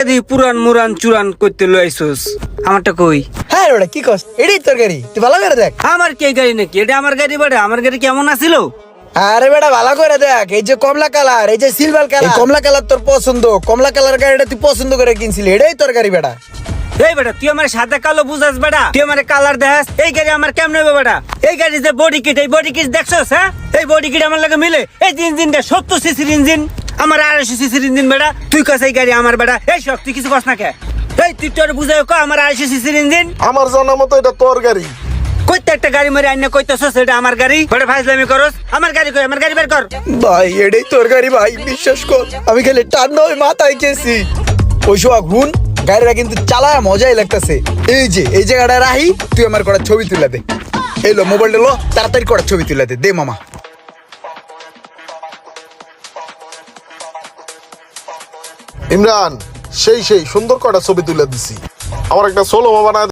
পুরান মুরান চুরান করতে লইছস আমারটা কই? হ্যাঁ রে বেটা কি কস এটাই তোর গাড়ি তুই ভালো করে দেখ। আমার কি এই গাড়ি নাকি? এটা আমার গাড়ি বেটা। আমার গাড়ি কেমন আছিল? আরে বেটা ভালো করে দেখ, এই যে কমলা কালার, এই যে সিলভার কালার, কমলা কালার তোর পছন্দ, কমলা কালার গাড়িটা তুই পছন্দ করে কিনছিলি, এটাই তোর গাড়ি বেটা। এই বেটা তুই আমার সাদা কালো বুঝাস বেটা? তুই আমার কালার দেখাস? এই গাড়ি আমার কেমন হবে বেটা? এই গাড়ি যে বডি কিট, এই বডি কিট দেখছস? হ্যাঁ, এই বডি কিট আমার লাগে মিলে? এই যে ইঞ্জিনটা 70 সিসির ইঞ্জিন, আমার 250 সিসির ইঞ্জিন বেটা। তুই কস এই গাড়ি আমার বেটা? এই সব তুই কিছু কস না কে? এই তুই তোর বুঝাই ক আমার 250 সিসির ইঞ্জিন। আমার জানা মতো এটা তোর গাড়ি। কইতে একটা গাড়ি মারি আইনা কইতেছস এটা আমার গাড়ি? বেটা ফাইজলামি করস? আমার গাড়ি কই? আমার গাড়ি বের কর। ভাই এটাই তোর গাড়ি ভাই, বিশ্বাস কর আমি খালি টান হয়ে মাথায় গেছি। ওই সোয়া ঘুন গাড়িটা কিন্তু চালায় মজাই লাগতেছে। এই যে এই জায়গাটা রাহি, তুই আমার কটা ছবি তুলে দে। এলো মোবাইলটা লো, তাড়াতাড়ি কটা ছবি তুলে দে, দে মামা। ইমরান সেই সুন্দর কটা ছবি তুলে দিছি। আমার একটা সোলো বানায়